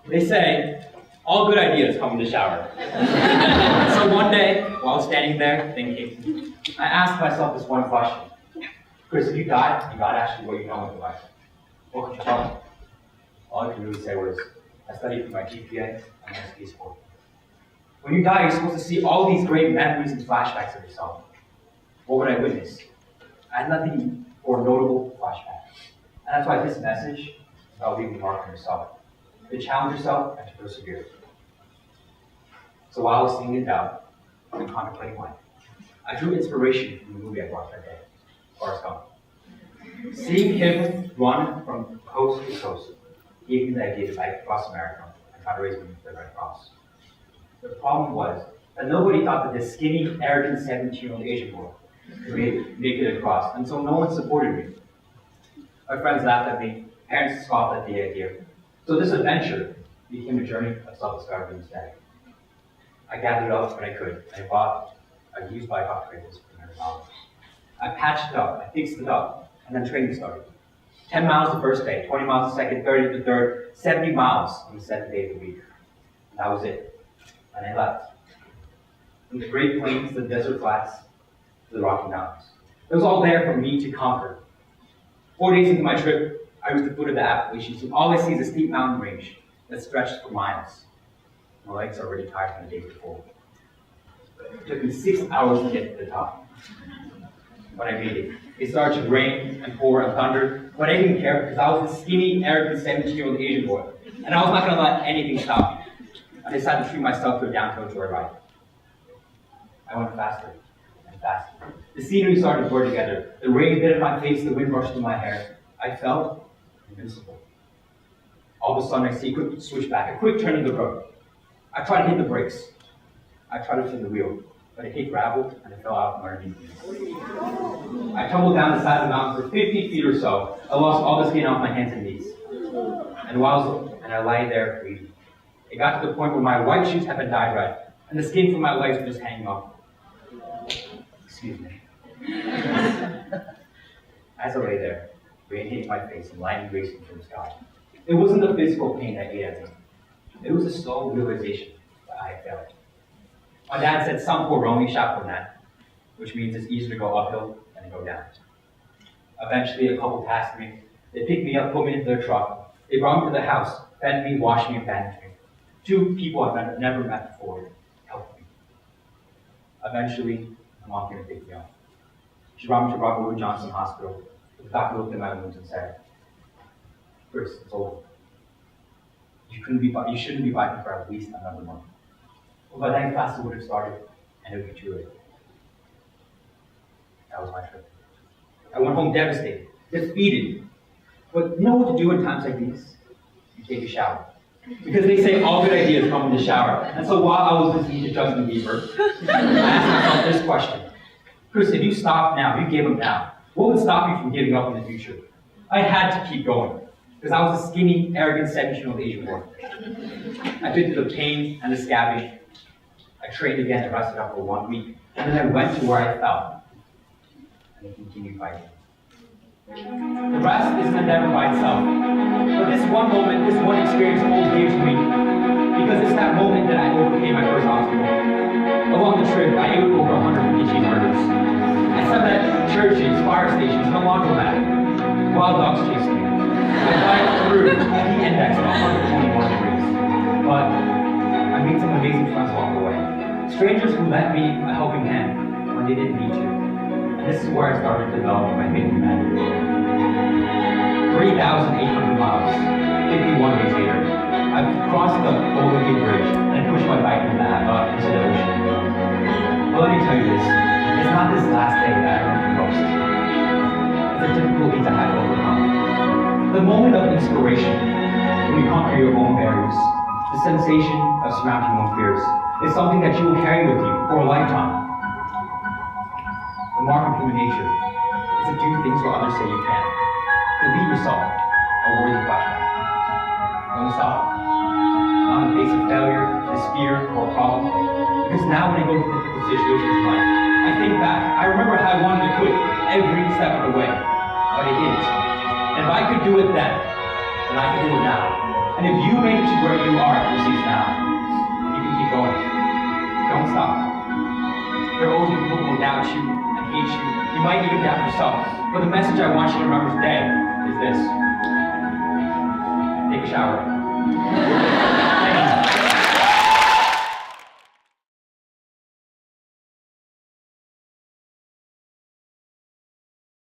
They say, all good ideas come in the shower. So one day, while I was standing there thinking, I asked myself this one question. Chris, if you died, you got actually what you know in life. What could you tell me? All I could really say was, I studied for my GPA and my SP score. When you die, you're supposed to see all these great memories and flashbacks of yourself. What would I witness? I had nothing or notable flashbacks. And that's why this message is about leaving a mark on yourself. To challenge yourself and to persevere. So while I was sitting in doubt and contemplating life, I drew inspiration from the movie I watched that day, Forrest Gump. Seeing him run from coast to coast gave me the idea that I could cross America and try to raise money for the Red Cross. The problem was that nobody thought that this skinny, arrogant 17-year-old Asian boy could make it across, and so no one supported me. My friends laughed at me, parents scoffed at the idea. So this adventure became a journey of self-discovery instead. I gathered up what I could. I bought a used bike off Craigslist for $100. I patched it up, I fixed it up, and then training started. 10 miles the first day, 20 miles the second, 30 the third, 70 miles on the 7th day of the week. And that was it. And I left. From the Great Plains to the desert flats to the Rocky Mountains. It was all there for me to conquer. 4 days into my trip, I reached the foot of the Appalachians, and all I see is a steep mountain range that stretches for miles. My legs are already tired from the day before. It took me 6 hours to get to the top. But I made it. It started to rain and pour and thunder, but I didn't care because I was a skinny, arrogant 17-year-old Asian boy, and I was not going to let anything stop me. I decided to treat myself to a downhill joyride. I went faster and faster. The scenery started to blur together. The rain bit at my face, the wind rushed through my hair. I felt invincible. All of a sudden, I see a quick switchback, a quick turn in the road. I tried to hit the brakes. I tried to turn the wheel, but it hit gravel and it fell out from underneath me. I tumbled down the side of the mountain for 50 feet or so. I lost all the skin off my hands and knees. And I lay there bleeding. It got to the point where my white shoes had been dyed red, and the skin from my legs were just hanging off. Excuse me. As I lay there, rain hitting my face and lightning racing from the sky. It wasn't the physical pain that ate at me. It was a slow realization that I had failed. My dad said, "Some poor Romy shot for that," which means it's easier to go uphill than to go down. Eventually, a couple passed me. They picked me up, put me into their truck. They brought me to the house, fed me, washed me, and bandaged me. 2 people I've never met before helped me. Eventually, my mom came to pick me up. She brought me to Robert Wood Johnson Hospital. The doctor looked at my wounds and said, "Chris, it's over. You shouldn't be biking for at least another month." Well, by then class would have started, and it would be too late. That was my trip. I went home devastated, defeated. But you know what to do in times like these? You take a shower. Because they say all good ideas come in the shower. And so while I was listening to Justin Bieber, I asked myself this question. Chris, if you stopped now, if you gave up now, what would stop you from giving up in the future? I had to keep going. Because I was a skinny, arrogant 17-year-old Asian boy. I did the pain and the scabbing. I trained again and rested up for 1 week. And then I went to where I fell. And I continued fighting. The rest is an endeavor by itself. But this one moment, this one experience holds dear to me. Because it's that moment that I overcame my first obstacle. Along the trip, I ate over 150 cheeseburgers. I slept at churches, fire stations, and a laundromat. Wild dogs chased me. I dived through the index at 121 degrees. But I made some amazing friends along the way. Strangers who lent me a helping hand when they didn't need to. And this is where I started developing my faith in humanity. 3,800 miles, 51 days later, I've crossed the Golden Gate Bridge and I pushed my bike into the ocean. But let me tell you this, it's not this last day that I remember most. It's the difficulties I had to overcome. The moment of inspiration, when you conquer your own barriers, the sensation of surmounting your own fears, is something that you will carry with you for a lifetime. The mark of human nature is to do things where others say you can't. To leave yourself a worthy flashback. Don't stop. Not in the face of failure, despair, or problem. Because now when I go through difficult situations in life, I think back. I remember how I wanted to quit every step of the way, but I didn't. And if I could do it then, then I can do it now. And if you made it to where you are at your seats now, you can keep going. Don't stop. There will always be people who will doubt you and hate you. You might even doubt yourself. But the message I want you to remember today is this. Take a shower.